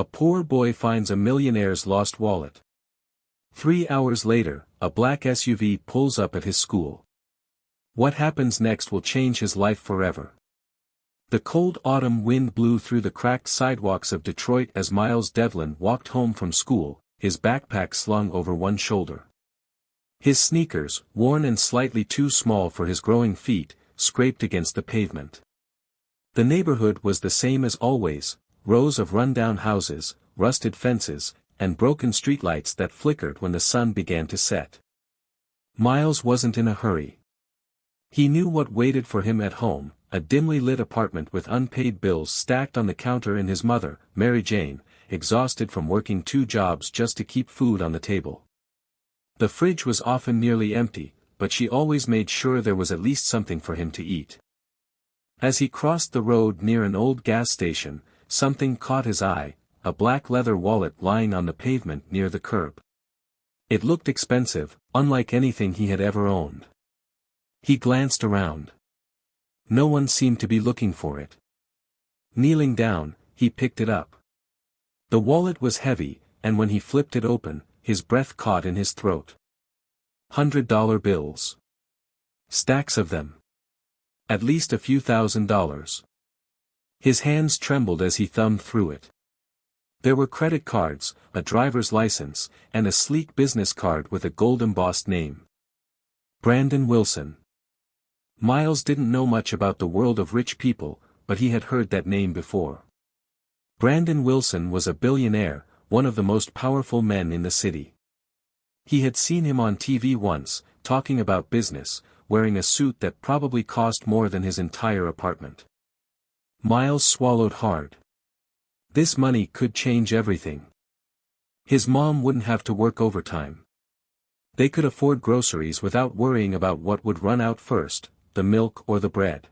A poor boy finds a millionaire's lost wallet. 3 hours later, a black SUV pulls up at his school. What happens next will change his life forever. The cold autumn wind blew through the cracked sidewalks of Detroit as Miles Devlin walked home from school, his backpack slung over one shoulder. His sneakers, worn and slightly too small for his growing feet, scraped against the pavement. The neighborhood was the same as always, rows of run-down houses, rusted fences, and broken streetlights that flickered when the sun began to set. Miles wasn't in a hurry. He knew what waited for him at home, a dimly lit apartment with unpaid bills stacked on the counter and his mother, Mary Jane, exhausted from working 2 jobs just to keep food on the table. The fridge was often nearly empty, but she always made sure there was at least something for him to eat. As he crossed the road near an old gas station, something caught his eye, a black leather wallet lying on the pavement near the curb. It looked expensive, unlike anything he had ever owned. He glanced around. No one seemed to be looking for it. Kneeling down, he picked it up. The wallet was heavy, and when he flipped it open, his breath caught in his throat. $100 bills. Stacks of them. At least a few $1,000s. His hands trembled as he thumbed through it. There were credit cards, a driver's license, and a sleek business card with a gold-embossed name. Brandon Wilson. Miles didn't know much about the world of rich people, but he had heard that name before. Brandon Wilson was a billionaire, one of the most powerful men in the city. He had seen him on TV once, talking about business, wearing a suit that probably cost more than his entire apartment. Miles swallowed hard. This money could change everything. His mom wouldn't have to work overtime. They could afford groceries without worrying about what would run out first, the milk or the bread.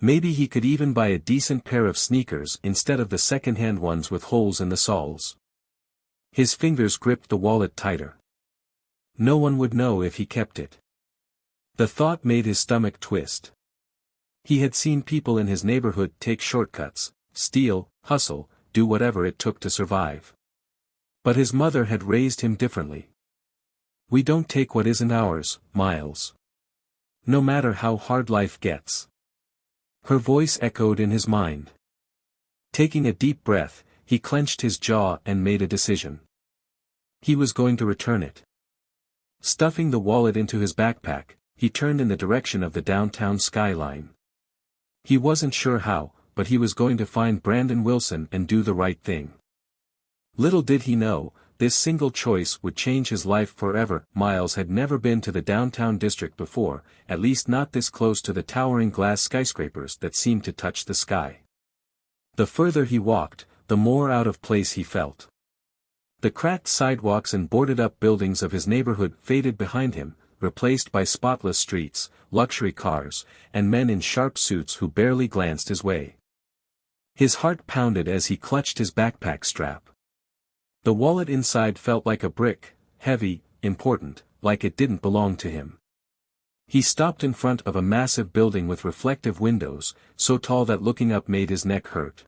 Maybe he could even buy a decent pair of sneakers instead of the second-hand ones with holes in the soles. His fingers gripped the wallet tighter. No one would know if he kept it. The thought made his stomach twist. He had seen people in his neighborhood take shortcuts, steal, hustle, do whatever it took to survive. But his mother had raised him differently. We don't take what isn't ours, Miles. No matter how hard life gets. Her voice echoed in his mind. Taking a deep breath, he clenched his jaw and made a decision. He was going to return it. Stuffing the wallet into his backpack, he turned in the direction of the downtown skyline. He wasn't sure how, but he was going to find Brandon Wilson and do the right thing. Little did he know, this single choice would change his life forever. Miles had never been to the downtown district before, at least not this close to the towering glass skyscrapers that seemed to touch the sky. The further he walked, the more out of place he felt. The cracked sidewalks and boarded-up buildings of his neighborhood faded behind him, replaced by spotless streets, luxury cars, and men in sharp suits who barely glanced his way. His heart pounded as he clutched his backpack strap. The wallet inside felt like a brick, heavy, important, like it didn't belong to him. He stopped in front of a massive building with reflective windows, so tall that looking up made his neck hurt.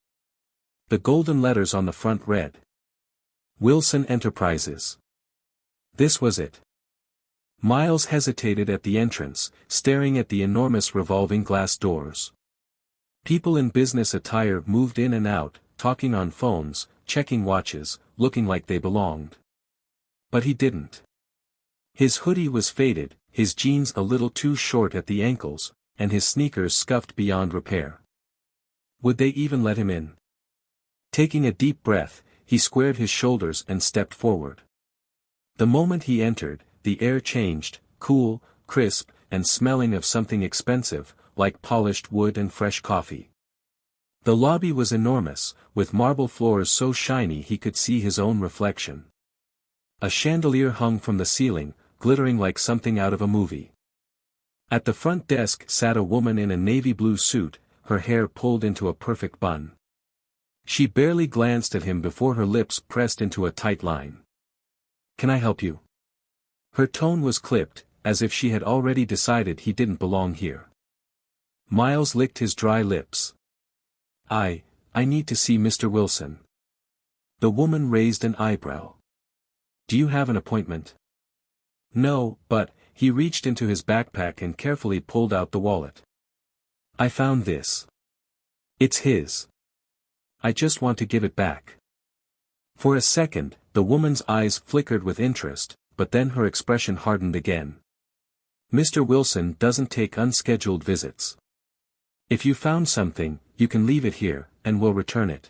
The golden letters on the front read, Wilson Enterprises. This was it. Miles hesitated at the entrance, staring at the enormous revolving glass doors. People in business attire moved in and out, talking on phones, checking watches, looking like they belonged. But he didn't. His hoodie was faded, his jeans a little too short at the ankles, and his sneakers scuffed beyond repair. Would they even let him in? Taking a deep breath, he squared his shoulders and stepped forward. The moment he entered, the air changed, cool, crisp, and smelling of something expensive, like polished wood and fresh coffee. The lobby was enormous, with marble floors so shiny he could see his own reflection. A chandelier hung from the ceiling, glittering like something out of a movie. At the front desk sat a woman in a navy blue suit, her hair pulled into a perfect bun. She barely glanced at him before her lips pressed into a tight line. "Can I help you?" Her tone was clipped, as if she had already decided he didn't belong here. Miles licked his dry lips. I need to see Mr. Wilson." The woman raised an eyebrow. Do you have an appointment? No, but, he reached into his backpack and carefully pulled out the wallet. I found this. It's his. I just want to give it back. For a second, the woman's eyes flickered with interest, but then her expression hardened again. Mr. Wilson doesn't take unscheduled visits. If you found something, you can leave it here, and we'll return it.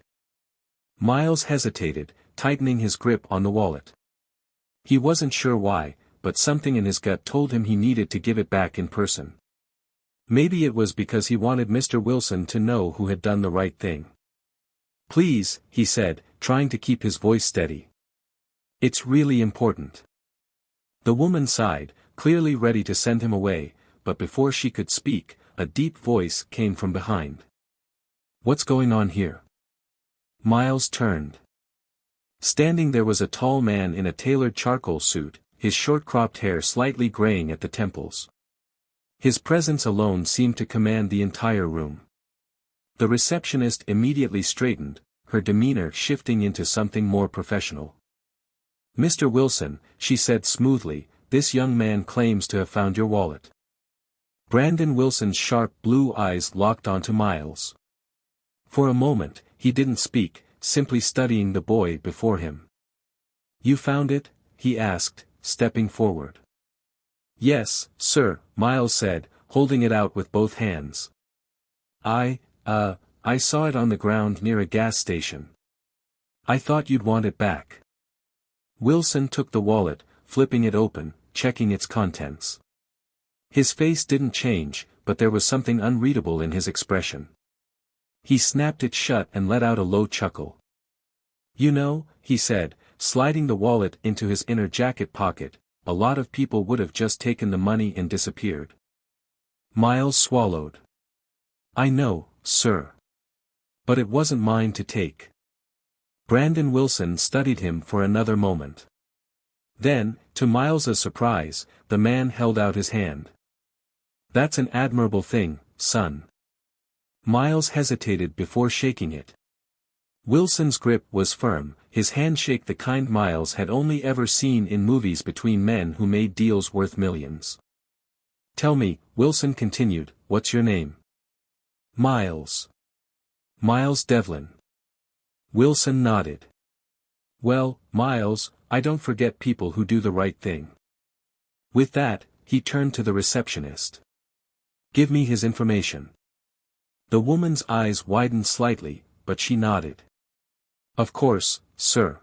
Miles hesitated, tightening his grip on the wallet. He wasn't sure why, but something in his gut told him he needed to give it back in person. Maybe it was because he wanted Mr. Wilson to know who had done the right thing. Please, he said, trying to keep his voice steady. It's really important. The woman sighed, clearly ready to send him away, but before she could speak, a deep voice came from behind. What's going on here? Miles turned. Standing there was a tall man in a tailored charcoal suit, his short-cropped hair slightly graying at the temples. His presence alone seemed to command the entire room. The receptionist immediately straightened, her demeanor shifting into something more professional. Mr. Wilson, she said smoothly, this young man claims to have found your wallet. Brandon Wilson's sharp blue eyes locked onto Miles. For a moment, he didn't speak, simply studying the boy before him. You found it? He asked, stepping forward. Yes, sir, Miles said, holding it out with both hands. I saw it on the ground near a gas station. I thought you'd want it back. Wilson took the wallet, flipping it open, checking its contents. His face didn't change, but there was something unreadable in his expression. He snapped it shut and let out a low chuckle. You know, he said, sliding the wallet into his inner jacket pocket, a lot of people would have just taken the money and disappeared. Miles swallowed. I know, sir. But it wasn't mine to take. Brandon Wilson studied him for another moment. Then, to Miles's surprise, the man held out his hand. That's an admirable thing, son. Miles hesitated before shaking it. Wilson's grip was firm, his handshake the kind Miles had only ever seen in movies between men who made deals worth millions. Tell me, Wilson continued, what's your name? Miles. Miles Devlin. Wilson nodded. Well, Miles, I don't forget people who do the right thing. With that, he turned to the receptionist. Give me his information. The woman's eyes widened slightly, but she nodded. Of course, sir.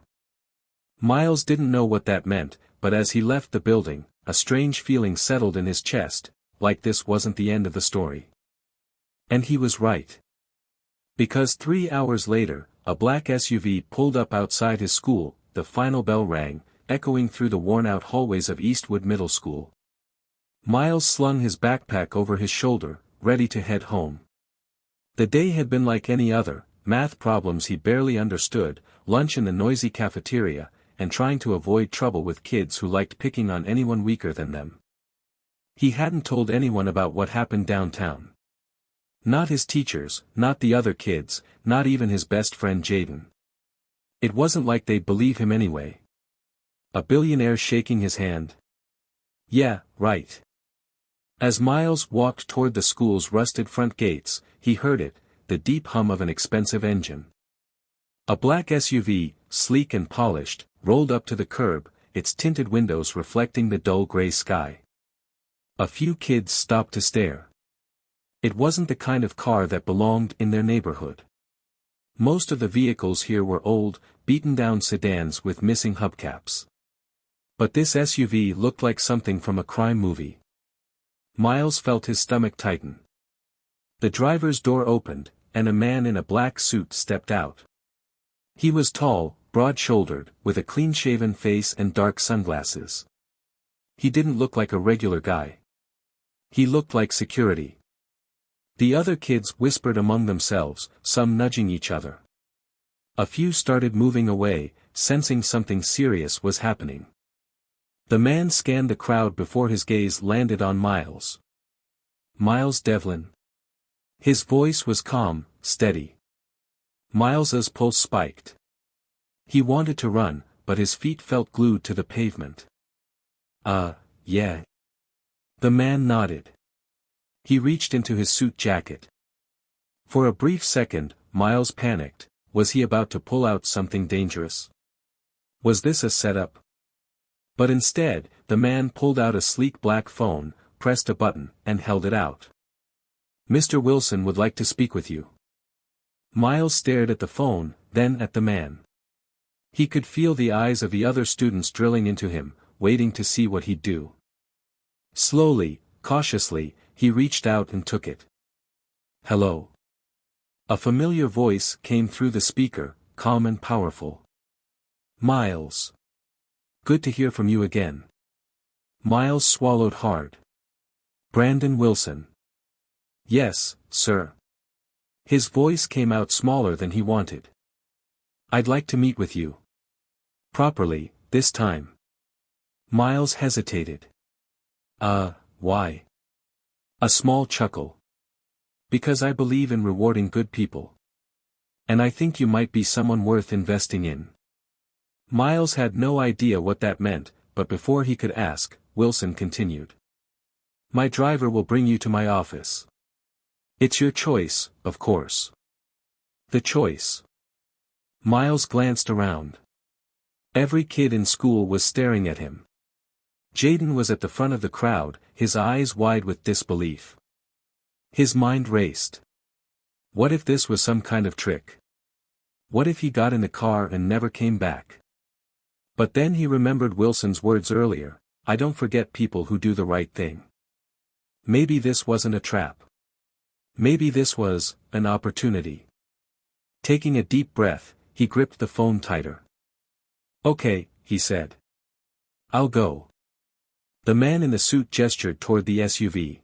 Miles didn't know what that meant, but as he left the building, a strange feeling settled in his chest, like this wasn't the end of the story. And he was right. Because 3 hours later, a black SUV pulled up outside his school, the final bell rang, echoing through the worn-out hallways of Eastwood Middle School. Miles slung his backpack over his shoulder, ready to head home. The day had been like any other, math problems he barely understood, lunch in the noisy cafeteria, and trying to avoid trouble with kids who liked picking on anyone weaker than them. He hadn't told anyone about what happened downtown. Not his teachers, not the other kids, not even his best friend Jaden. It wasn't like they'd believe him anyway. A billionaire shaking his hand? Yeah, right. As Miles walked toward the school's rusted front gates, he heard it, the deep hum of an expensive engine. A black SUV, sleek and polished, rolled up to the curb, its tinted windows reflecting the dull gray sky. A few kids stopped to stare. It wasn't the kind of car that belonged in their neighborhood. Most of the vehicles here were old, beaten-down sedans with missing hubcaps. But this SUV looked like something from a crime movie. Miles felt his stomach tighten. The driver's door opened, and a man in a black suit stepped out. He was tall, broad-shouldered, with a clean-shaven face and dark sunglasses. He didn't look like a regular guy. He looked like security. The other kids whispered among themselves, some nudging each other. A few started moving away, sensing something serious was happening. The man scanned the crowd before his gaze landed on Miles. Miles Devlin. His voice was calm, steady. Miles's pulse spiked. He wanted to run, but his feet felt glued to the pavement. Yeah. The man nodded. He reached into his suit jacket. For a brief second, Miles panicked. Was he about to pull out something dangerous? Was this a setup? But instead, the man pulled out a sleek black phone, pressed a button, and held it out. "Mr. Wilson would like to speak with you." Miles stared at the phone, then at the man. He could feel the eyes of the other students drilling into him, waiting to see what he'd do. Slowly, cautiously, he reached out and took it. "Hello." A familiar voice came through the speaker, calm and powerful. "Miles. Good to hear from you again." Miles swallowed hard. "Brandon Wilson." "Yes, sir." His voice came out smaller than he wanted. "I'd like to meet with you. Properly, this time." Miles hesitated. Why?" A small chuckle. "Because I believe in rewarding good people. And I think you might be someone worth investing in." Miles had no idea what that meant, but before he could ask, Wilson continued. "My driver will bring you to my office. It's your choice, of course." The choice. Miles glanced around. Every kid in school was staring at him. Jaden was at the front of the crowd, his eyes wide with disbelief. His mind raced. What if this was some kind of trick? What if he got in the car and never came back? But then he remembered Wilson's words earlier, "I don't forget people who do the right thing." Maybe this wasn't a trap. Maybe this was an opportunity. Taking a deep breath, he gripped the phone tighter. "Okay," he said. "I'll go." The man in the suit gestured toward the SUV.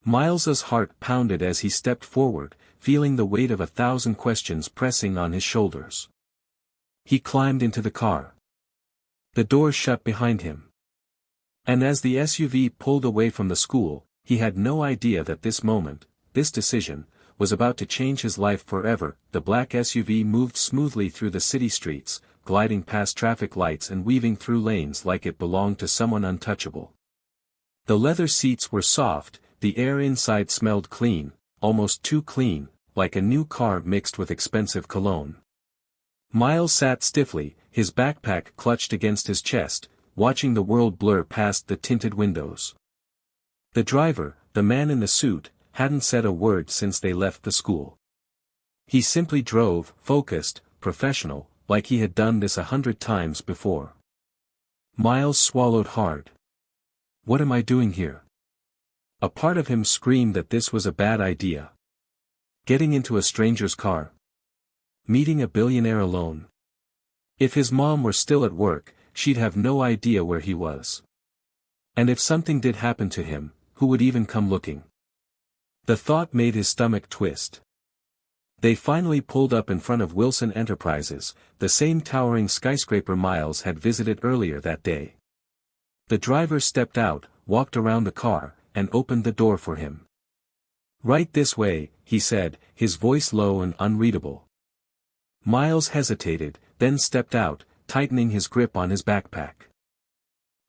Miles's heart pounded as he stepped forward, feeling the weight of 1,000 questions pressing on his shoulders. He climbed into the car. The door shut behind him. And as the SUV pulled away from the school, he had no idea that this moment, this decision, was about to change his life forever. The black SUV moved smoothly through the city streets, gliding past traffic lights and weaving through lanes like it belonged to someone untouchable. The leather seats were soft, the air inside smelled clean, almost too clean, like a new car mixed with expensive cologne. Miles sat stiffly, his backpack clutched against his chest, watching the world blur past the tinted windows. The driver, the man in the suit, hadn't said a word since they left the school. He simply drove, focused, professional, like he had done this 100 times before. Miles swallowed hard. What am I doing here? A part of him screamed that this was a bad idea. Getting into a stranger's car. Meeting a billionaire alone. If his mom were still at work, she'd have no idea where he was. And if something did happen to him, who would even come looking? The thought made his stomach twist. They finally pulled up in front of Wilson Enterprises, the same towering skyscraper Miles had visited earlier that day. The driver stepped out, walked around the car, and opened the door for him. "Right this way," he said, his voice low and unreadable. Miles hesitated, then stepped out, tightening his grip on his backpack.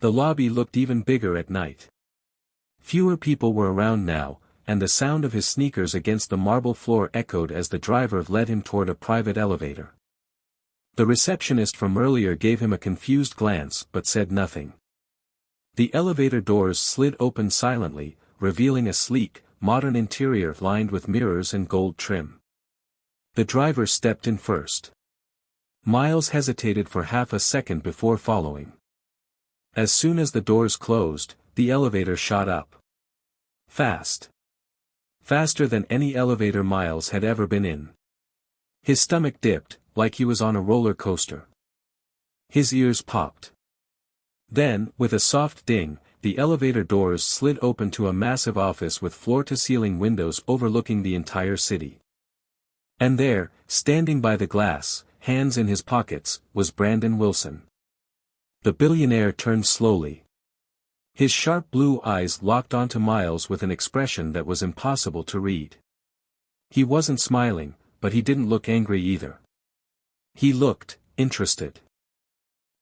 The lobby looked even bigger at night. Fewer people were around now, and the sound of his sneakers against the marble floor echoed as the driver led him toward a private elevator. The receptionist from earlier gave him a confused glance but said nothing. The elevator doors slid open silently, revealing a sleek, modern interior lined with mirrors and gold trim. The driver stepped in first. Miles hesitated for half a second before following. As soon as the doors closed, the elevator shot up. Fast. Faster than any elevator Miles had ever been in. His stomach dipped, like he was on a roller coaster. His ears popped. Then, with a soft ding, the elevator doors slid open to a massive office with floor-to-ceiling windows overlooking the entire city. And there, standing by the glass, hands in his pockets, was Brandon Wilson. The billionaire turned slowly. His sharp blue eyes locked onto Miles with an expression that was impossible to read. He wasn't smiling, but he didn't look angry either. He looked interested.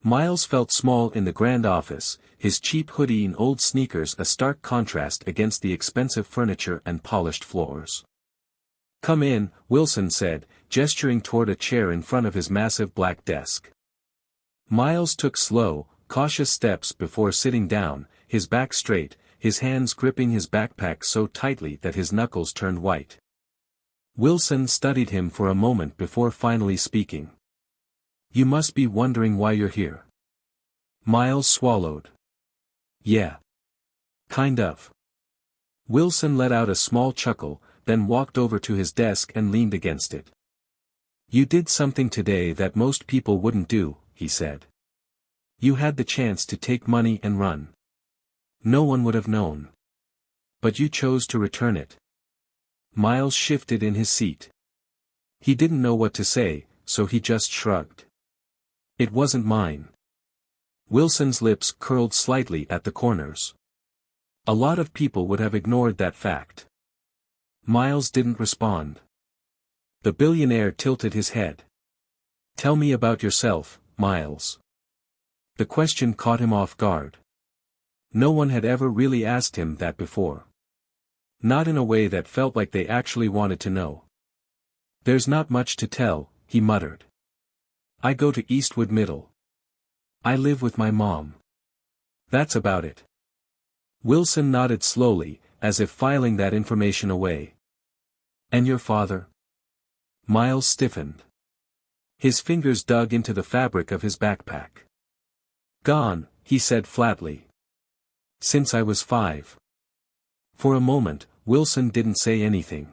Miles felt small in the grand office, his cheap hoodie and old sneakers a stark contrast against the expensive furniture and polished floors. "Come in," Wilson said, gesturing toward a chair in front of his massive black desk. Miles took slow, cautious steps before sitting down, his back straight, his hands gripping his backpack so tightly that his knuckles turned white. Wilson studied him for a moment before finally speaking. "You must be wondering why you're here." Miles swallowed. "Yeah. Kind of." Wilson let out a small chuckle, then walked over to his desk and leaned against it. "You did something today that most people wouldn't do," he said. "You had the chance to take money and run. No one would have known. But you chose to return it." Miles shifted in his seat. He didn't know what to say, so he just shrugged. "It wasn't mine." Wilson's lips curled slightly at the corners. A lot of people would have ignored that fact. Miles didn't respond. The billionaire tilted his head. "Tell me about yourself, Miles." The question caught him off guard. No one had ever really asked him that before. Not in a way that felt like they actually wanted to know. "There's not much to tell," he muttered. "I go to Eastwood Middle. I live with my mom. That's about it." Wilson nodded slowly, as if filing that information away. "And your father?" Miles stiffened. His fingers dug into the fabric of his backpack. "Gone," he said flatly. "Since I was 5. For a moment, Wilson didn't say anything.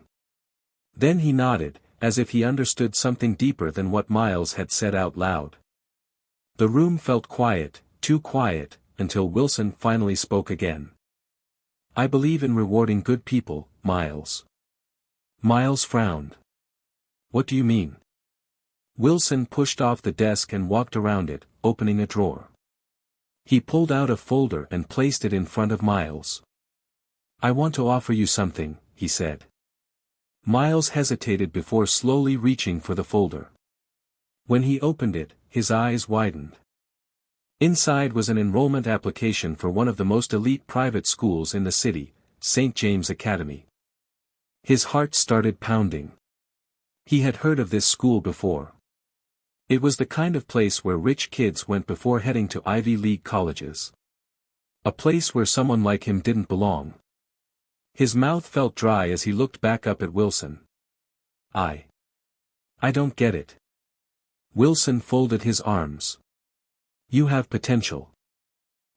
Then he nodded, as if he understood something deeper than what Miles had said out loud. The room felt quiet, too quiet, until Wilson finally spoke again. "I believe in rewarding good people, Miles." Miles frowned. "What do you mean?" Wilson pushed off the desk and walked around it, opening a drawer. He pulled out a folder and placed it in front of Miles. "I want to offer you something," he said. Miles hesitated before slowly reaching for the folder. When he opened it, his eyes widened. Inside was an enrollment application for one of the most elite private schools in the city, St. James Academy. His heart started pounding. He had heard of this school before. It was the kind of place where rich kids went before heading to Ivy League colleges. A place where someone like him didn't belong. His mouth felt dry as he looked back up at Wilson. I don't get it." Wilson folded his arms. "You have potential.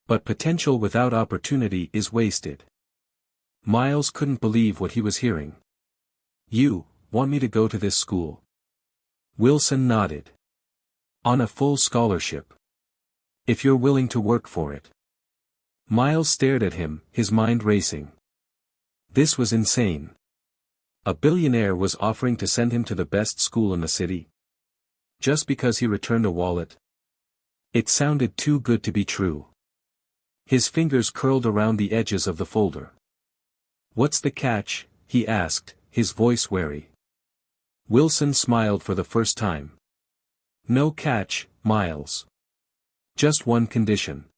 But potential without opportunity is wasted." Miles couldn't believe what he was hearing. "You want me to go to this school?" Wilson nodded. "On a full scholarship. If you're willing to work for it." Miles stared at him, his mind racing. This was insane. A billionaire was offering to send him to the best school in the city. Just because he returned a wallet? It sounded too good to be true. His fingers curled around the edges of the folder. "What's the catch?" he asked, his voice wary. Wilson smiled for the first time. "No catch, Miles. Just one condition."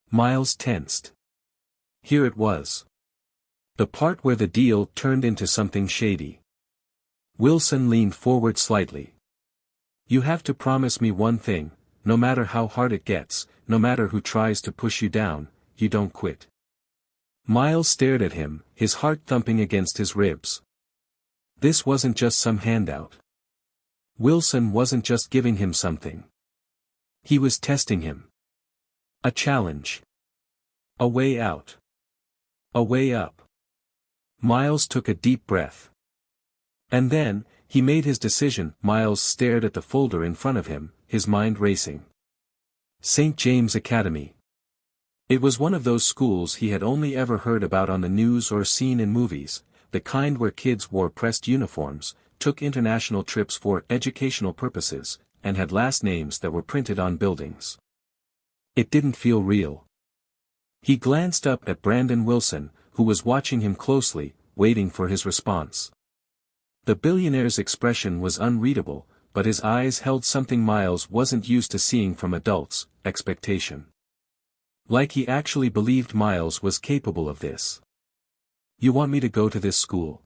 Miles tensed. Here it was. The part where the deal turned into something shady. Wilson leaned forward slightly. "You have to promise me one thing, no matter how hard it gets, no matter who tries to push you down, you don't quit." Miles stared at him, his heart thumping against his ribs. This wasn't just some handout. Wilson wasn't just giving him something. He was testing him. A challenge. A way out. A way up. Miles took a deep breath. And then, he made his decision. Miles stared at the folder in front of him, his mind racing. St. James Academy. It was one of those schools he had only ever heard about on the news or seen in movies, the kind where kids wore pressed uniforms, took international trips for educational purposes, and had last names that were printed on buildings. It didn't feel real. He glanced up at Brandon Wilson, who was watching him closely, waiting for his response. The billionaire's expression was unreadable, but his eyes held something Miles wasn't used to seeing from adults: expectation. Like he actually believed Miles was capable of this. "You want me to go to this school?"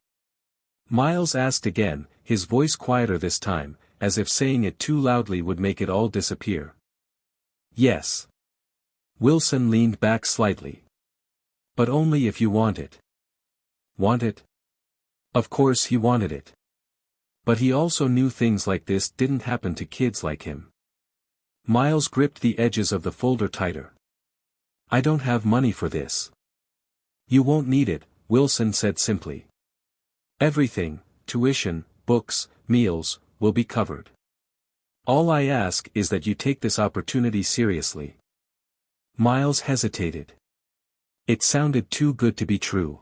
Miles asked again, his voice quieter this time, as if saying it too loudly would make it all disappear. "Yes." Wilson leaned back slightly. "But only if you want it." Want it? Of course he wanted it. But he also knew things like this didn't happen to kids like him. Miles gripped the edges of the folder tighter. "I don't have money for this." "You won't need it," Wilson said simply. "Everything, tuition, books, meals, will be covered. All I ask is that you take this opportunity seriously." Miles hesitated. It sounded too good to be true.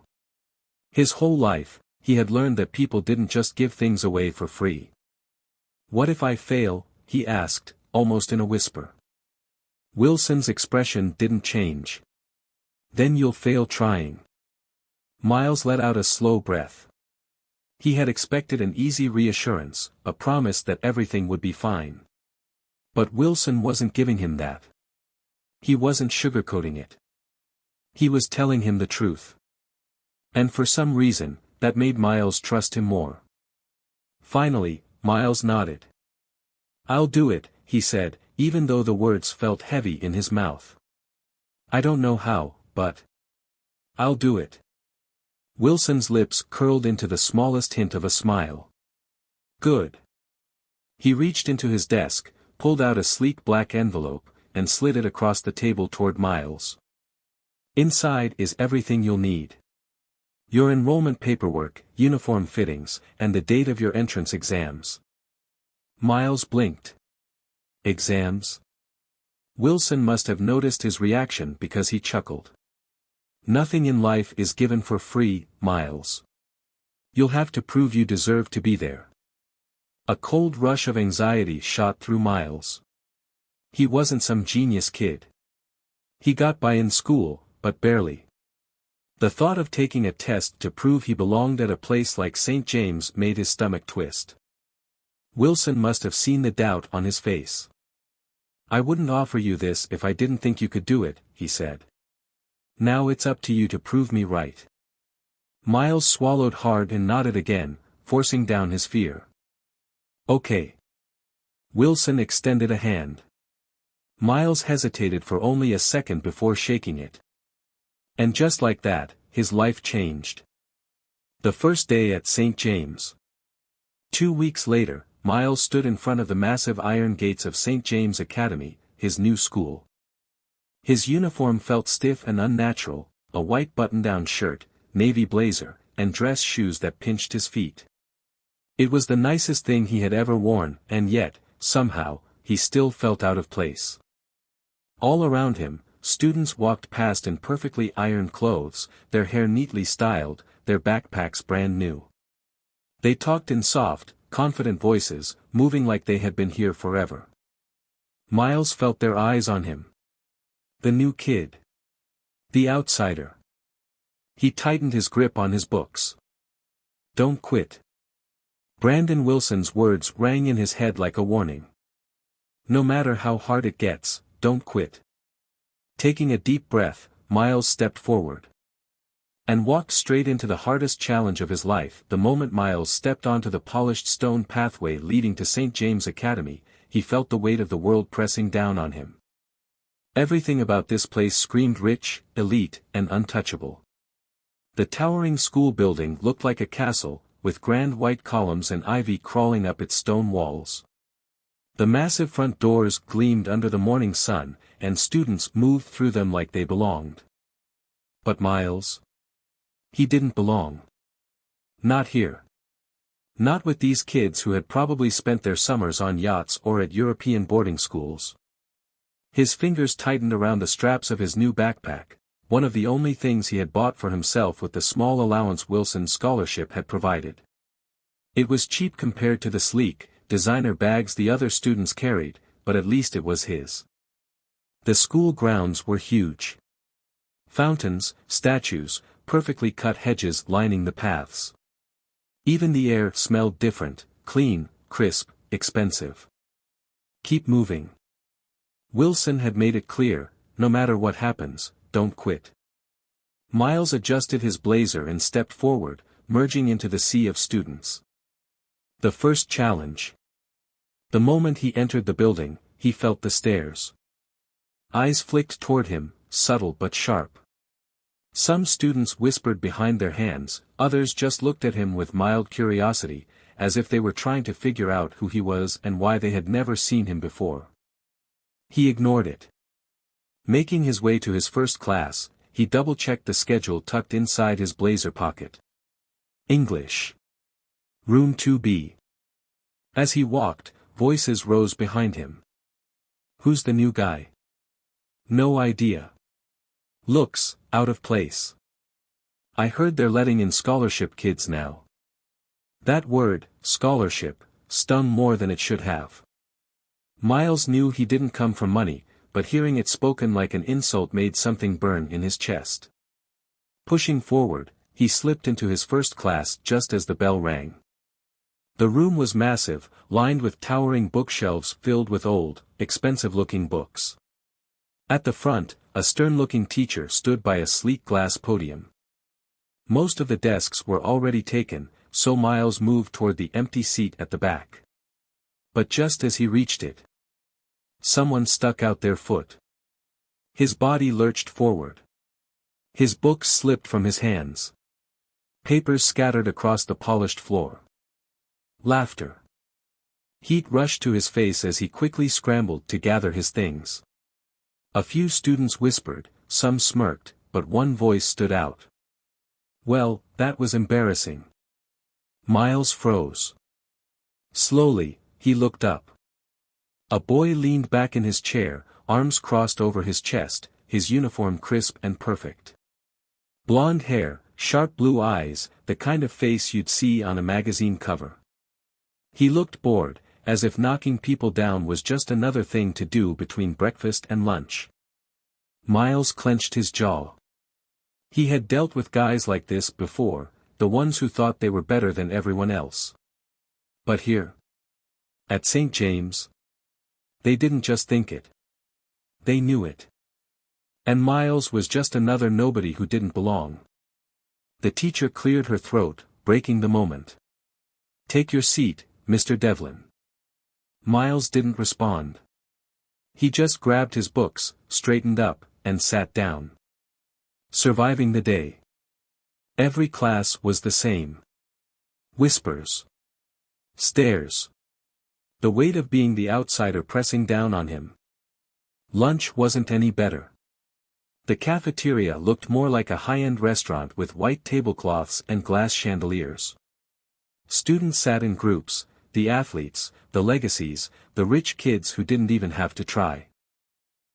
His whole life, he had learned that people didn't just give things away for free. "What if I fail?" he asked, almost in a whisper. Wilson's expression didn't change. "Then you'll fail trying." Miles let out a slow breath. He had expected an easy reassurance, a promise that everything would be fine. But Wilson wasn't giving him that. He wasn't sugarcoating it. He was telling him the truth. And for some reason, that made Miles trust him more. Finally, Miles nodded. "I'll do it," he said, even though the words felt heavy in his mouth. "I don't know how, but I'll do it." Wilson's lips curled into the smallest hint of a smile. "Good." He reached into his desk, pulled out a sleek black envelope, and slid it across the table toward Miles. "Inside is everything you'll need. Your enrollment paperwork, uniform fittings, and the date of your entrance exams." Miles blinked. "Exams?" Wilson must have noticed his reaction because he chuckled. "Nothing in life is given for free, Miles. You'll have to prove you deserve to be there." A cold rush of anxiety shot through Miles. He wasn't some genius kid. He got by in school, but barely. The thought of taking a test to prove he belonged at a place like St. James made his stomach twist. Wilson must have seen the doubt on his face. "I wouldn't offer you this if I didn't think you could do it," he said. "Now it's up to you to prove me right." Miles swallowed hard and nodded again, forcing down his fear. "Okay." Wilson extended a hand. Miles hesitated for only a second before shaking it. And just like that, his life changed. The first day at St. James. 2 weeks later, Miles stood in front of the massive iron gates of St. James Academy, his new school. His uniform felt stiff and unnatural, a white button-down shirt, navy blazer, and dress shoes that pinched his feet. It was the nicest thing he had ever worn, and yet, somehow, he still felt out of place. All around him, students walked past in perfectly ironed clothes, their hair neatly styled, their backpacks brand new. They talked in soft, confident voices, moving like they had been here forever. Miles felt their eyes on him. The new kid. The outsider. He tightened his grip on his books. "Don't quit." Brandon Wilson's words rang in his head like a warning. "No matter how hard it gets, don't quit." Taking a deep breath, Miles stepped forward. And walked straight into the hardest challenge of his life. The moment Miles stepped onto the polished stone pathway leading to St. James Academy, he felt the weight of the world pressing down on him. Everything about this place screamed rich, elite, and untouchable. The towering school building looked like a castle, with grand white columns and ivy crawling up its stone walls. The massive front doors gleamed under the morning sun, and students moved through them like they belonged. But Miles? He didn't belong. Not here. Not with these kids who had probably spent their summers on yachts or at European boarding schools. His fingers tightened around the straps of his new backpack, one of the only things he had bought for himself with the small allowance Wilson's scholarship had provided. It was cheap compared to the sleek, designer bags the other students carried, but at least it was his. The school grounds were huge. Fountains, statues, perfectly cut hedges lining the paths. Even the air smelled different, clean, crisp, expensive. Keep moving. Wilson had made it clear, no matter what happens, don't quit. Miles adjusted his blazer and stepped forward, merging into the sea of students. The first challenge. The moment he entered the building, he felt the stares. Eyes flicked toward him, subtle but sharp. Some students whispered behind their hands, others just looked at him with mild curiosity, as if they were trying to figure out who he was and why they had never seen him before. He ignored it. Making his way to his first class, he double-checked the schedule tucked inside his blazer pocket. English. Room 2B. As he walked, voices rose behind him. Who's the new guy? No idea. Looks out of place. I heard they're letting in scholarship kids now. That word, scholarship, stung more than it should have. Miles knew he didn't come from money, but hearing it spoken like an insult made something burn in his chest. Pushing forward, he slipped into his first class just as the bell rang. The room was massive, lined with towering bookshelves filled with old, expensive-looking books. At the front, a stern-looking teacher stood by a sleek glass podium. Most of the desks were already taken, so Miles moved toward the empty seat at the back. But just as he reached it, someone stuck out their foot. His body lurched forward. His books slipped from his hands. Papers scattered across the polished floor. Laughter. Heat rushed to his face as he quickly scrambled to gather his things. A few students whispered, some smirked, but one voice stood out. Well, that was embarrassing. Miles froze. Slowly, he looked up. A boy leaned back in his chair, arms crossed over his chest, his uniform crisp and perfect. Blonde hair, sharp blue eyes, the kind of face you'd see on a magazine cover. He looked bored, as if knocking people down was just another thing to do between breakfast and lunch. Miles clenched his jaw. He had dealt with guys like this before, the ones who thought they were better than everyone else. But here, at St. James, they didn't just think it. They knew it. And Miles was just another nobody who didn't belong. The teacher cleared her throat, breaking the moment. Take your seat, Mr. Devlin. Miles didn't respond. He just grabbed his books, straightened up, and sat down. Surviving the day. Every class was the same. Whispers. Stares. The weight of being the outsider pressing down on him. Lunch wasn't any better. The cafeteria looked more like a high-end restaurant with white tablecloths and glass chandeliers. Students sat in groups, the athletes, the legacies, the rich kids who didn't even have to try.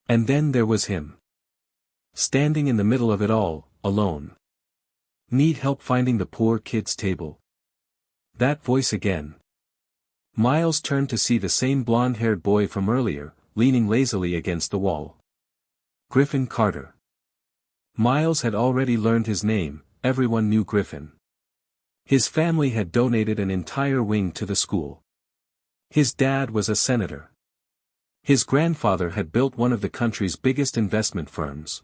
And then there was him. Standing in the middle of it all, alone. Need help finding the poor kids' table? That voice again. Miles turned to see the same blonde-haired boy from earlier, leaning lazily against the wall. Griffin Carter. Miles had already learned his name, everyone knew Griffin. His family had donated an entire wing to the school. His dad was a senator. His grandfather had built one of the country's biggest investment firms.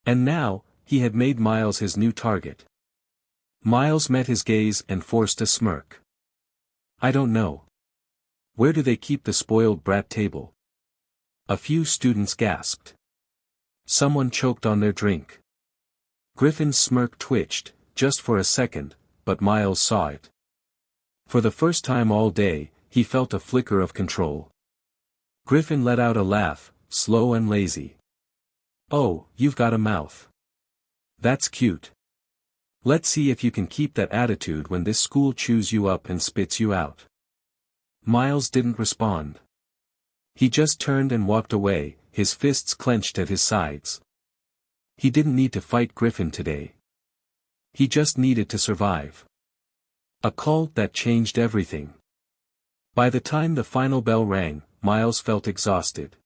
And now, he had made Miles his new target. Miles met his gaze and forced a smirk. I don't know. Where do they keep the spoiled brat table? A few students gasped. Someone choked on their drink. Griffin's smirk twitched, just for a second, but Miles saw it. For the first time all day, he felt a flicker of control. Griffin let out a laugh, slow and lazy. Oh, you've got a mouth. That's cute. Let's see if you can keep that attitude when this school chews you up and spits you out. Miles didn't respond. He just turned and walked away, his fists clenched at his sides. He didn't need to fight Griffin today. He just needed to survive. A call that changed everything. By the time the final bell rang, Miles felt exhausted.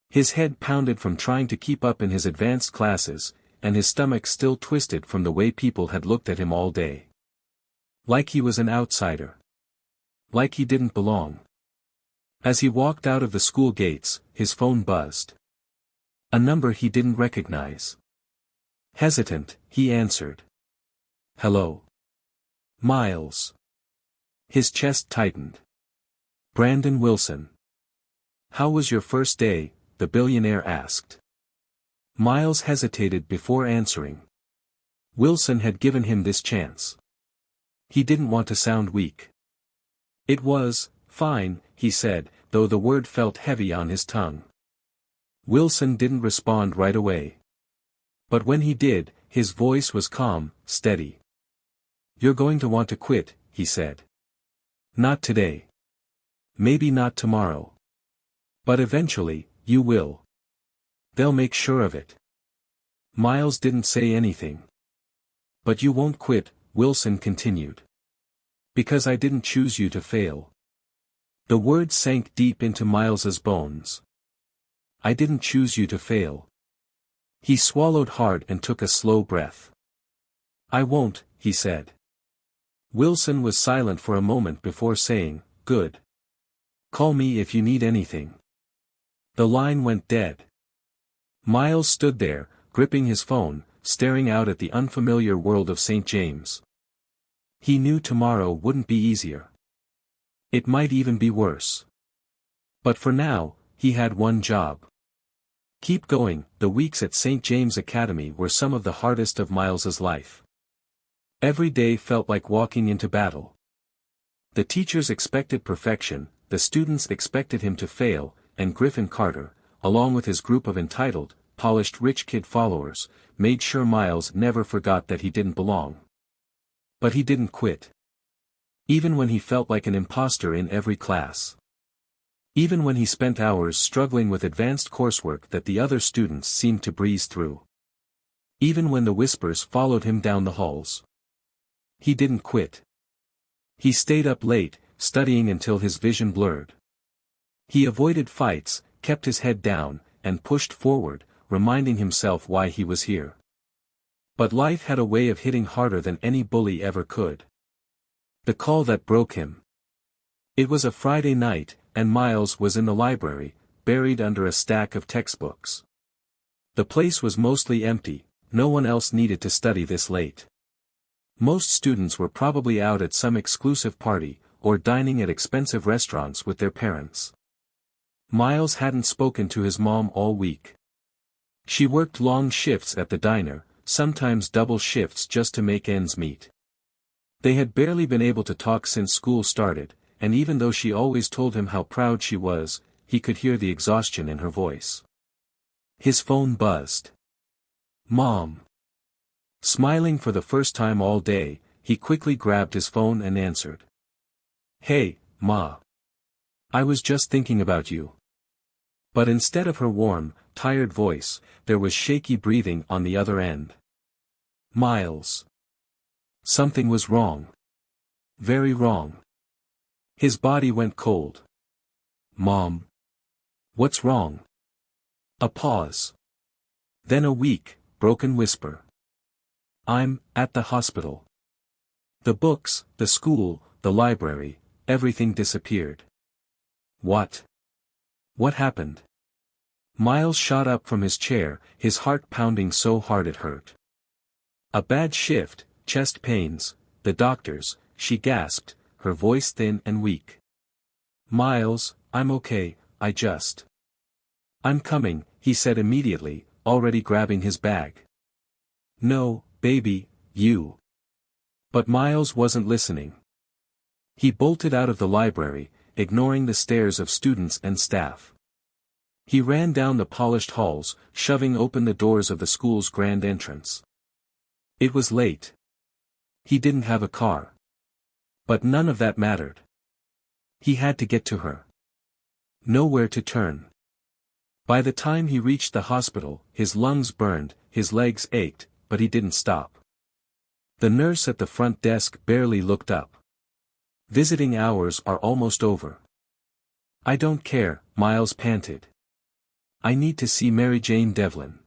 His head pounded from trying to keep up in his advanced classes, and his stomach still twisted from the way people had looked at him all day. Like he was an outsider. Like he didn't belong. As he walked out of the school gates, his phone buzzed. A number he didn't recognize. Hesitant, he answered. Hello. Miles. His chest tightened. Brandon Wilson. How was your first day? The billionaire asked. Miles hesitated before answering. Wilson had given him this chance. He didn't want to sound weak. It was fine, he said, though the word felt heavy on his tongue. Wilson didn't respond right away. But when he did, his voice was calm, steady. You're going to want to quit, he said. Not today. Maybe not tomorrow. But eventually, you will. They'll make sure of it. Miles didn't say anything. But you won't quit, Wilson continued. Because I didn't choose you to fail. The words sank deep into Miles's bones. I didn't choose you to fail. He swallowed hard and took a slow breath. I won't, he said. Wilson was silent for a moment before saying, good. Call me if you need anything. The line went dead. Miles stood there, gripping his phone, staring out at the unfamiliar world of St. James. He knew tomorrow wouldn't be easier. It might even be worse. But for now, he had one job. Keep going. The weeks at St. James Academy were some of the hardest of Miles's life. Every day felt like walking into battle. The teachers expected perfection, the students expected him to fail, and Griffin Carter, along with his group of entitled, polished rich kid followers, made sure Miles never forgot that he didn't belong. But he didn't quit. Even when he felt like an imposter in every class. Even when he spent hours struggling with advanced coursework that the other students seemed to breeze through. Even when the whispers followed him down the halls. He didn't quit. He stayed up late, studying until his vision blurred. He avoided fights, kept his head down, and pushed forward, reminding himself why he was here. But life had a way of hitting harder than any bully ever could. The call that broke him. It was a Friday night, and Miles was in the library, buried under a stack of textbooks. The place was mostly empty, no one else needed to study this late. Most students were probably out at some exclusive party, or dining at expensive restaurants with their parents. Miles hadn't spoken to his mom all week. She worked long shifts at the diner, sometimes double shifts just to make ends meet. They had barely been able to talk since school started, and even though she always told him how proud she was, he could hear the exhaustion in her voice. His phone buzzed. Mom. Smiling for the first time all day, he quickly grabbed his phone and answered. Hey, Ma. I was just thinking about you. But instead of her warm, tired voice, there was shaky breathing on the other end. Miles. Something was wrong. Very wrong. His body went cold. Mom. What's wrong? A pause. Then a weak, broken whisper. I'm at the hospital. The books, the school, the library, everything disappeared. What? What happened? Miles shot up from his chair, his heart pounding so hard it hurt. A bad shift, chest pains, the doctors, she gasped, her voice thin and weak. Miles, I'm okay, I'm coming, he said immediately, already grabbing his bag. No, baby, you. But Miles wasn't listening. He bolted out of the library, ignoring the stares of students and staff. He ran down the polished halls, shoving open the doors of the school's grand entrance. It was late. He didn't have a car. But none of that mattered. He had to get to her. Nowhere to turn. By the time he reached the hospital, his lungs burned, his legs ached, but he didn't stop. The nurse at the front desk barely looked up. Visiting hours are almost over. I don't care, Miles panted. I need to see Mary Jane Devlin.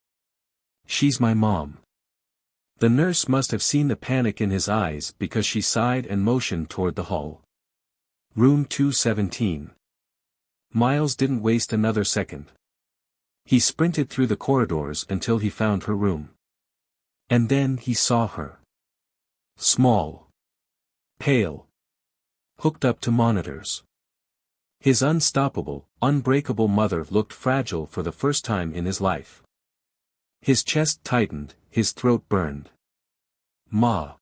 She's my mom. The nurse must have seen the panic in his eyes because she sighed and motioned toward the hall. Room 217. Miles didn't waste another second. He sprinted through the corridors until he found her room. And then he saw her. Small. Pale. Hooked up to monitors. His unstoppable, unbreakable mother looked fragile for the first time in his life. His chest tightened, his throat burned. Ma.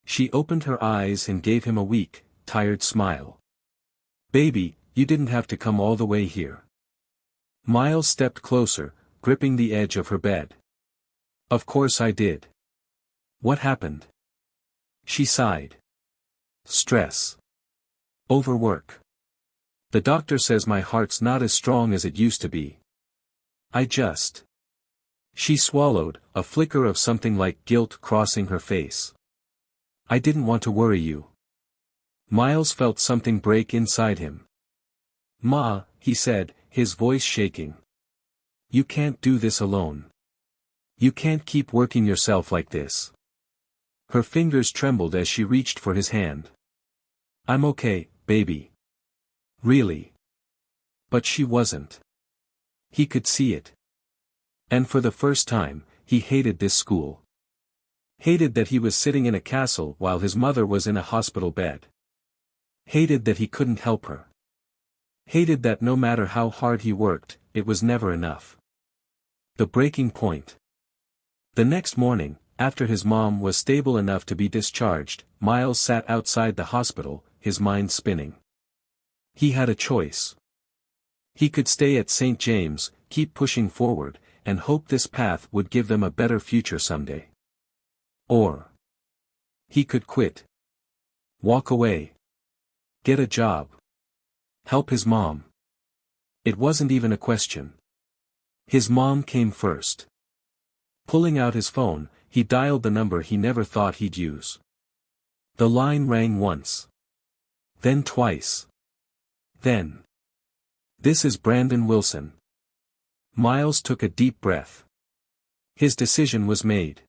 She opened her eyes and gave him a weak, tired smile. Baby, you didn't have to come all the way here. Miles stepped closer, gripping the edge of her bed. Of course I did. What happened? She sighed. Stress. Overwork. The doctor says my heart's not as strong as it used to be. She swallowed, a flicker of something like guilt crossing her face. I didn't want to worry you. Miles felt something break inside him. Ma, he said, his voice shaking. You can't do this alone. You can't keep working yourself like this. Her fingers trembled as she reached for his hand. I'm okay, baby. Really. But she wasn't. He could see it. And for the first time, he hated this school. Hated that he was sitting in a castle while his mother was in a hospital bed. Hated that he couldn't help her. Hated that no matter how hard he worked, it was never enough. The breaking point. The next morning, after his mom was stable enough to be discharged, Miles sat outside the hospital, his mind spinning. He had a choice. He could stay at St. James, keep pushing forward, and hope this path would give them a better future someday. Or he could quit. Walk away. Get a job. Help his mom. It wasn't even a question. His mom came first. Pulling out his phone, he dialed the number he never thought he'd use. The line rang once. Then twice. Then. This is Brandon Wilson. Miles took a deep breath. His decision was made.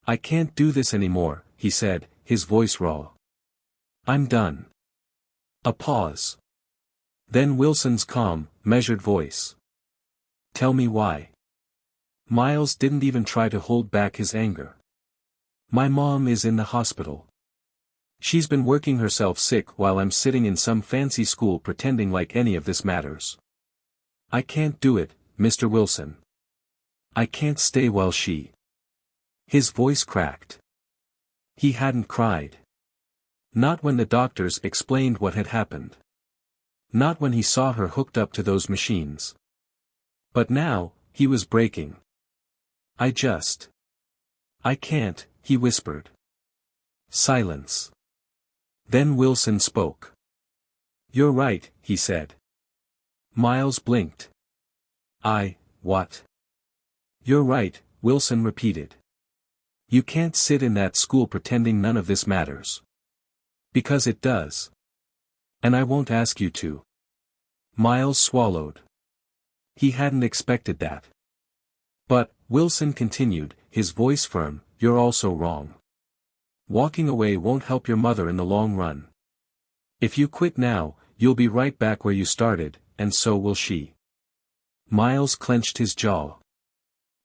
I can't do this anymore, he said, his voice raw. I'm done. A pause. Then Wilson's calm, measured voice. Tell me why. Miles didn't even try to hold back his anger. My mom is in the hospital. She's been working herself sick while I'm sitting in some fancy school pretending like any of this matters. I can't do it, Mr. Wilson. I can't stay while she. His voice cracked. He hadn't cried. Not when the doctors explained what had happened. Not when he saw her hooked up to those machines. But now, he was breaking. I can't, he whispered. Silence. Then Wilson spoke. You're right, he said. Miles blinked. What? You're right, Wilson repeated. You can't sit in that school pretending none of this matters. Because it does. And I won't ask you to. Miles swallowed. He hadn't expected that. But, Wilson continued, his voice firm, you're also wrong. Walking away won't help your mother in the long run. If you quit now, you'll be right back where you started, and so will she. Miles clenched his jaw.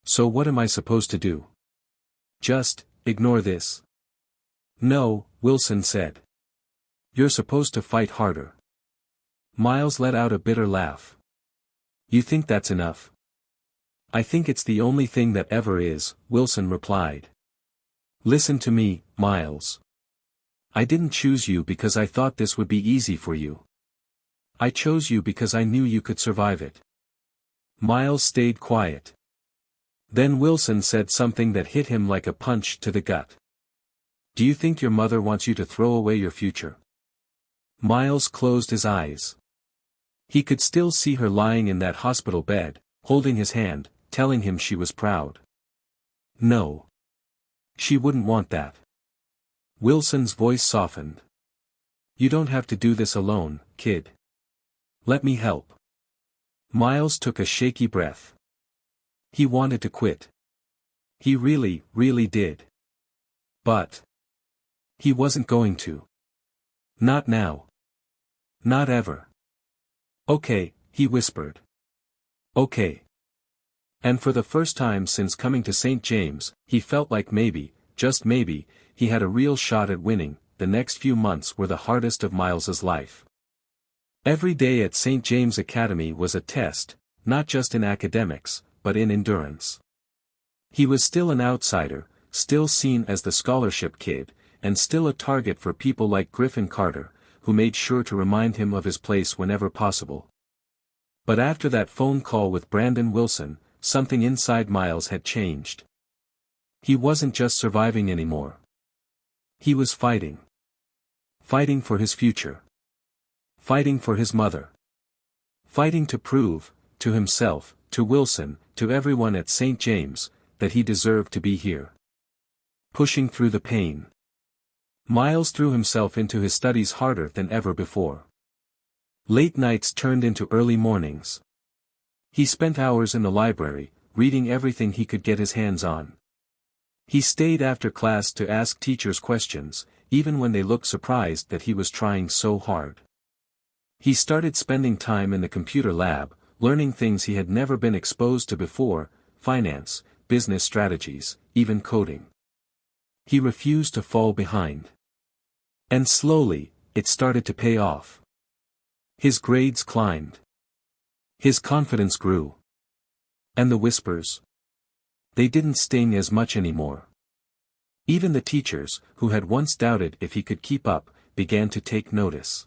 So what am I supposed to do? Just, ignore this. No, Wilson said. You're supposed to fight harder. Miles let out a bitter laugh. You think that's enough? I think it's the only thing that ever is, Wilson replied. Listen to me, Miles. I didn't choose you because I thought this would be easy for you. I chose you because I knew you could survive it. Miles stayed quiet. Then Wilson said something that hit him like a punch to the gut. Do you think your mother wants you to throw away your future? Miles closed his eyes. He could still see her lying in that hospital bed, holding his hand, telling him she was proud. No. She wouldn't want that. Wilson's voice softened. You don't have to do this alone, kid. Let me help. Miles took a shaky breath. He wanted to quit. He really, really did. But he wasn't going to. Not now. Not ever. Okay, he whispered. Okay. And for the first time since coming to St. James, he felt like maybe, just maybe, he had a real shot at winning. The next few months were the hardest of Miles's life. Every day at St. James Academy was a test, not just in academics, but in endurance. He was still an outsider, still seen as the scholarship kid, and still a target for people like Griffin Carter, who made sure to remind him of his place whenever possible. But after that phone call with Brandon Wilson, something inside Miles had changed. He wasn't just surviving anymore. He was fighting. Fighting for his future. Fighting for his mother. Fighting to prove, to himself, to Wilson, to everyone at St. James, that he deserved to be here. Pushing through the pain. Miles threw himself into his studies harder than ever before. Late nights turned into early mornings. He spent hours in the library, reading everything he could get his hands on. He stayed after class to ask teachers questions, even when they looked surprised that he was trying so hard. He started spending time in the computer lab, learning things he had never been exposed to before: finance, business strategies, even coding. He refused to fall behind. And slowly, it started to pay off. His grades climbed. His confidence grew. And the whispers? They didn't sting as much anymore. Even the teachers, who had once doubted if he could keep up, began to take notice.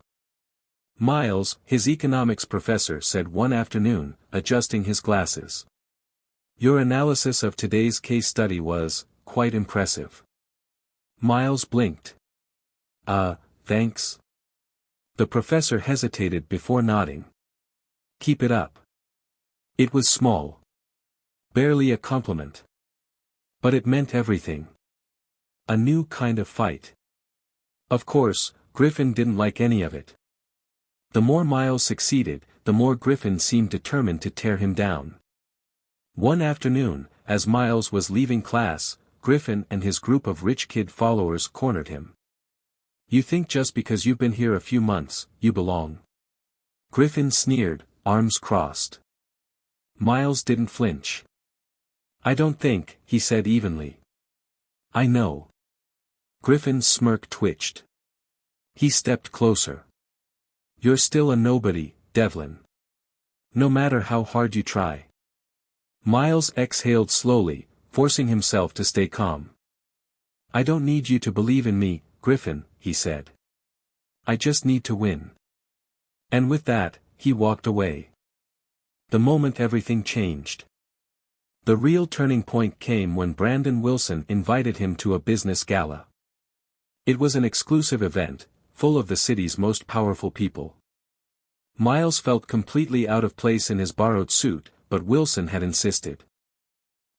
Miles, his economics professor, said one afternoon, adjusting his glasses. "Your analysis of today's case study was quite impressive." Miles blinked. Thanks." The professor hesitated before nodding. "Keep it up." It was small. Barely a compliment. But it meant everything. A new kind of fight. Of course, Griffin didn't like any of it. The more Miles succeeded, the more Griffin seemed determined to tear him down. One afternoon, as Miles was leaving class, Griffin and his group of rich kid followers cornered him. "You think just because you've been here a few months, you belong?" Griffin sneered, arms crossed. Miles didn't flinch. "I don't think," he said evenly. "I know." Griffin's smirk twitched. He stepped closer. "You're still a nobody, Devlin. No matter how hard you try." Miles exhaled slowly, forcing himself to stay calm. "I don't need you to believe in me, Griffin," he said. "I just need to win." And with that, he walked away. The moment everything changed. The real turning point came when Brandon Wilson invited him to a business gala. It was an exclusive event, full of the city's most powerful people. Miles felt completely out of place in his borrowed suit, but Wilson had insisted.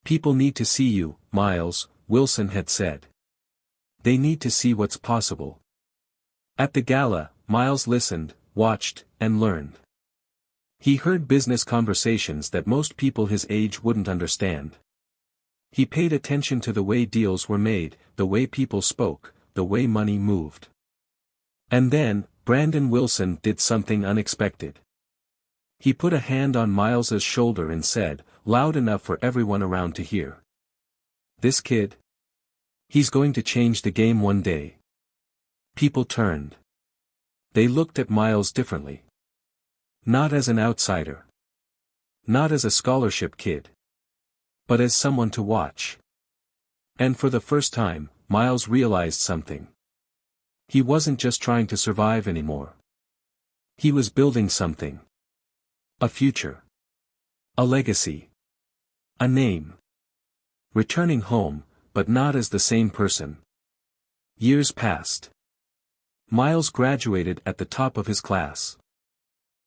"People need to see you, Miles," Wilson had said. "They need to see what's possible." At the gala, Miles listened, watched, and learned. He heard business conversations that most people his age wouldn't understand. He paid attention to the way deals were made, the way people spoke, the way money moved. And then, Brandon Wilson did something unexpected. He put a hand on Miles's shoulder and said, loud enough for everyone around to hear. "This kid? He's going to change the game one day." People turned. They looked at Miles differently. Not as an outsider. Not as a scholarship kid. But as someone to watch. And for the first time, Miles realized something. He wasn't just trying to survive anymore. He was building something. A future. A legacy. A name. Returning home, but not as the same person. Years passed. Miles graduated at the top of his class.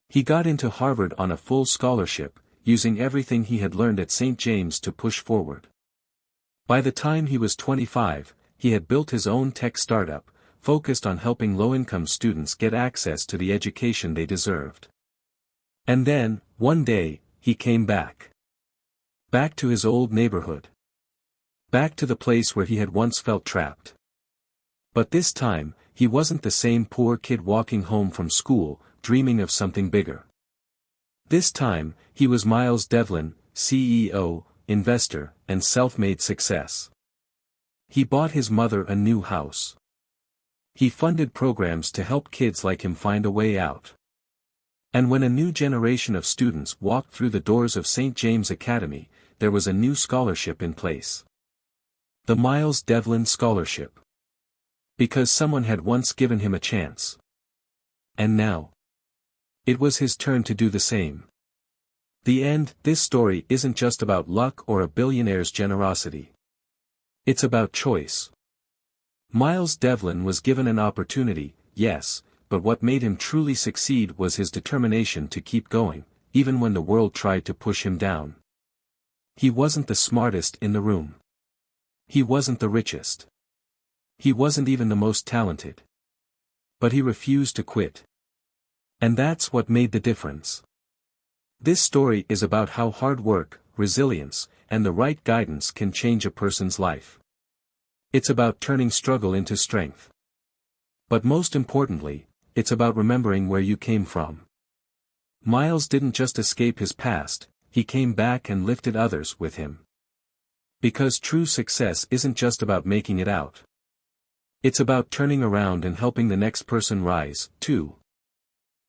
He got into Harvard on a full scholarship, using everything he had learned at St. James to push forward. By the time he was 25, he had built his own tech startup, focused on helping low-income students get access to the education they deserved. And then, one day, he came back. Back to his old neighborhood. Back to the place where he had once felt trapped. But this time, he wasn't the same poor kid walking home from school, dreaming of something bigger. This time, he was Miles Devlin, CEO, investor, and self-made success. He bought his mother a new house. He funded programs to help kids like him find a way out. And when a new generation of students walked through the doors of St. James Academy, there was a new scholarship in place. The Miles Devlin Scholarship. Because someone had once given him a chance. And now, it was his turn to do the same. The end. This story isn't just about luck or a billionaire's generosity. It's about choice. Miles Devlin was given an opportunity, yes, but what made him truly succeed was his determination to keep going, even when the world tried to push him down. He wasn't the smartest in the room. He wasn't the richest. He wasn't even the most talented. But he refused to quit. And that's what made the difference. This story is about how hard work, resilience, and the right guidance can change a person's life. It's about turning struggle into strength. But most importantly, it's about remembering where you came from. Miles didn't just escape his past, he came back and lifted others with him. Because true success isn't just about making it out. It's about turning around and helping the next person rise, too.